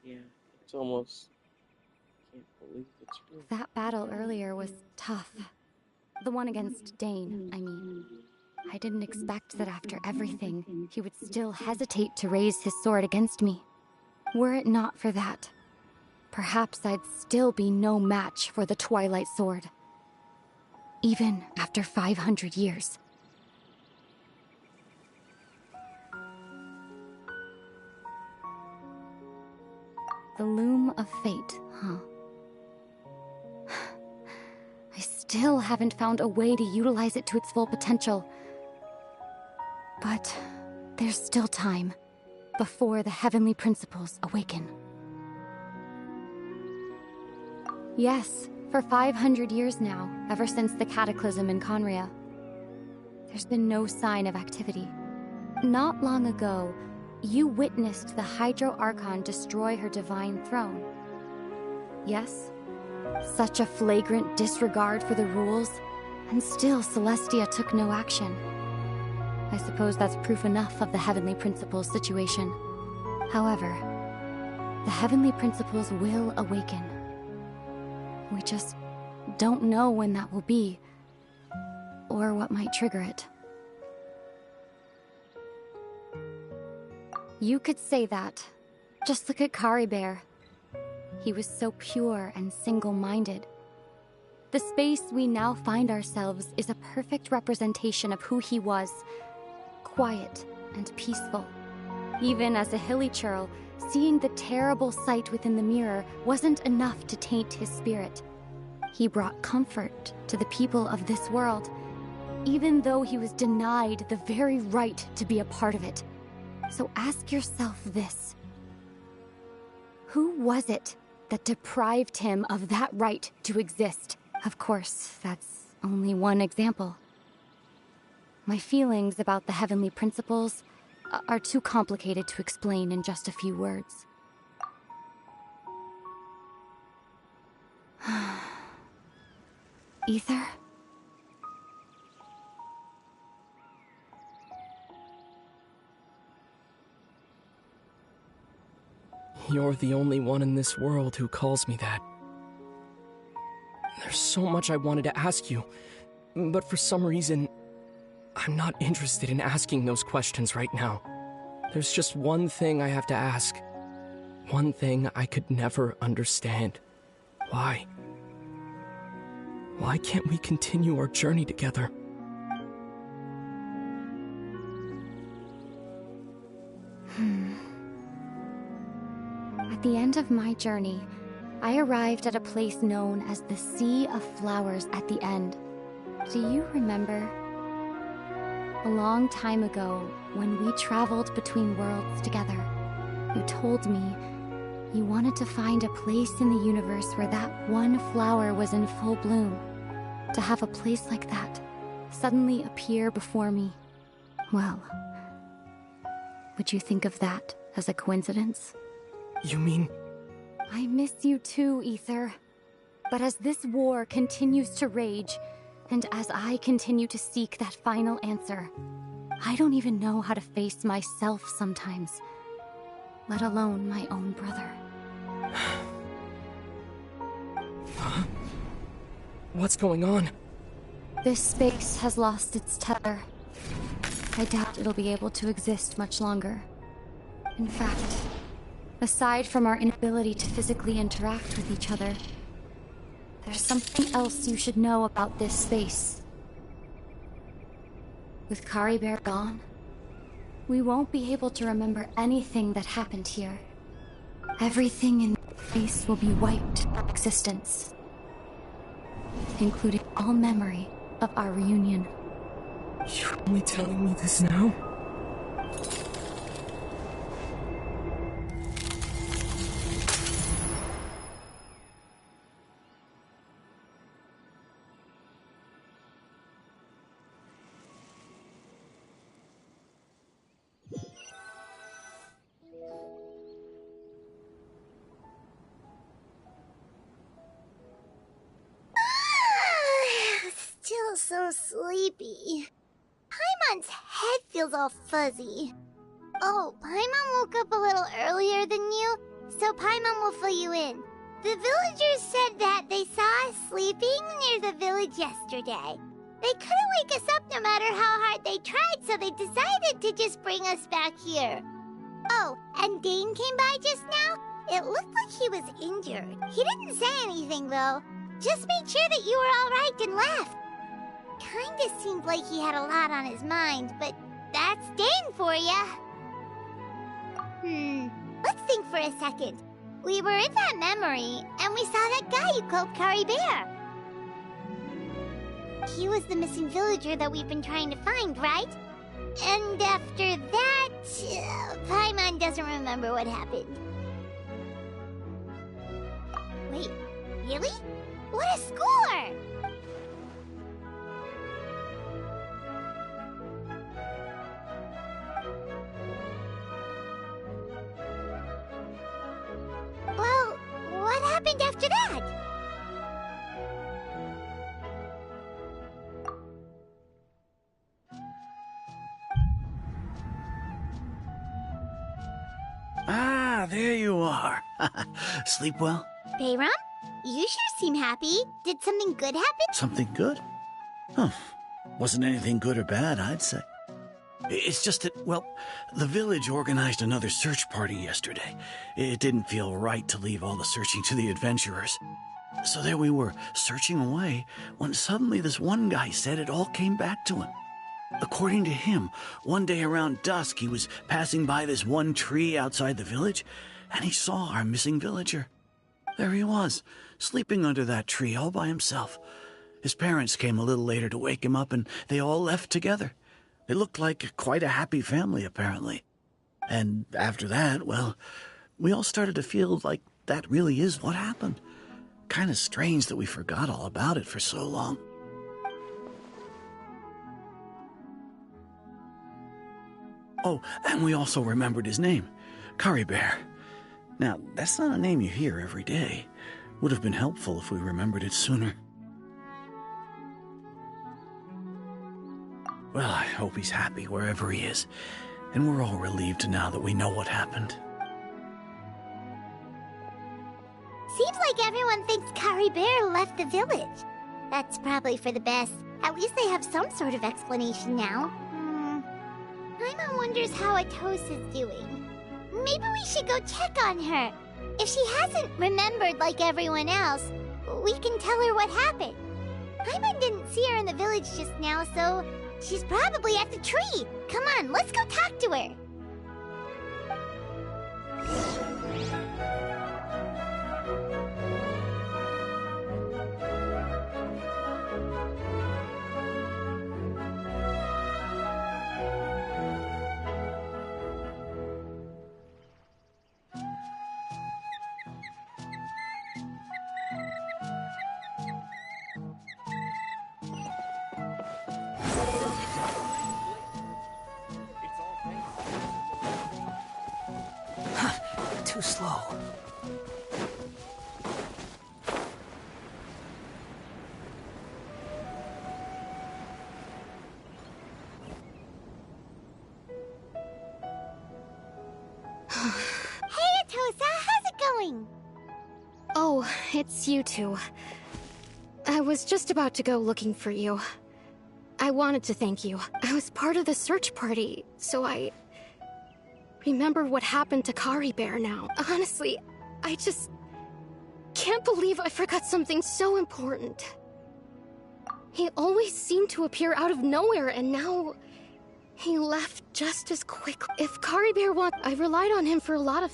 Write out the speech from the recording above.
Yeah, it's almost, can't believe it's real. That battle earlier was tough. The one against Dane, I mean. I didn't expect that after everything, he would still hesitate to raise his sword against me. Were it not for that, perhaps I'd still be no match for the Twilight Sword. Even after 500 years. The Loom of Fate, huh? I still haven't found a way to utilize it to its full potential. But there's still time before the heavenly principles awaken. Yes, for 500 years now, ever since the cataclysm in Conria, there's been no sign of activity. Not long ago, you witnessed the Hydro Archon destroy her divine throne. Yes? Such a flagrant disregard for the rules, and still Celestia took no action. I suppose that's proof enough of the Heavenly Principles situation. However, the Heavenly Principles will awaken. We just don't know when that will be, or what might trigger it. You could say that. Just look at Caribert. He was so pure and single-minded. The space we now find ourselves is a perfect representation of who he was. Quiet and peaceful. Even as a hilly churl, seeing the terrible sight within the mirror wasn't enough to taint his spirit. He brought comfort to the people of this world, even though he was denied the very right to be a part of it. So ask yourself this. Who was it that deprived him of that right to exist? Of course, that's only one example. My feelings about the Heavenly Principles are too complicated to explain in just a few words. Ether? You're the only one in this world who calls me that. There's so much I wanted to ask you, but for some reason, I'm not interested in asking those questions right now. There's just one thing I have to ask. One thing I could never understand. Why? Why can't we continue our journey together? At the end of my journey, I arrived at a place known as the Sea of Flowers at the End. Do you remember? A long time ago, when we traveled between worlds together, you told me you wanted to find a place in the universe where that one flower was in full bloom. To have a place like that suddenly appear before me, well, would you think of that as a coincidence? You mean... I miss you too, Ether. But as this war continues to rage, and as I continue to seek that final answer, I don't even know how to face myself sometimes, let alone my own brother. Huh? What's going on? This space has lost its tether. I doubt it'll be able to exist much longer. In fact, aside from our inability to physically interact with each other, there's something else you should know about this space. With Caribert gone, we won't be able to remember anything that happened here. Everything in this space will be wiped from existence, including all memory of our reunion. You're only telling me this now? Still so sleepy. Paimon's head feels all fuzzy. Oh, Paimon woke up a little earlier than you, so so Paimon will fill you in. The villagers said that they saw us sleeping near the village yesterday. They couldn't wake us up no matter how hard they tried, so they decided to just bring us back here. Oh, and Dane came by just now. It looked like he was injured. He didn't say anything, though. Just made sure that you were all right and left. Kinda seemed like he had a lot on his mind, but that's Dane for ya. Let's think for a second. We were in that memory, and we saw that guy you called Kari Bear. He was the missing villager that we've been trying to find, right? And after that, Paimon doesn't remember what happened. Wait, really? What a score! Well, what happened after that? Ah, there you are. Sleep well? Bayram? You sure seem happy. Did something good happen? Something good? Huh. Wasn't anything good or bad, I'd say. It's just that, well, the village organized another search party yesterday. It didn't feel right to leave all the searching to the adventurers. So there we were, searching away, when suddenly this one guy said it all came back to him. According to him, one day around dusk, he was passing by this one tree outside the village, and he saw our missing villager. There he was, sleeping under that tree all by himself. His parents came a little later to wake him up, and they all left together. They looked like quite a happy family, apparently. And after that, well, we all started to feel like that really is what happened. Kind of strange that we forgot all about it for so long. Oh, and we also remembered his name, Kari Bear. Now, that's not a name you hear every day. Would have been helpful if we remembered it sooner. Well, I hope he's happy wherever he is, and we're all relieved now that we know what happened. Seems like everyone thinks Kari Bear left the village. That's probably for the best. At least they have some sort of explanation now. Paimon wonders how Atosa's doing. Maybe we should go check on her. If she hasn't remembered like everyone else, we can tell her what happened. Paimon didn't see her in the village just now, so she's probably at the tree. Come on, let's go talk to her. Too slow. Hey, Atosa, how's it going? Oh, it's you two. I was just about to go looking for you. I wanted to thank you. I was part of the search party, so I remember what happened to Kari Bear now. Honestly, I just can't believe I forgot something so important. He always seemed to appear out of nowhere, and now he left just as quick. If Kari Bear I relied on him for a lot of...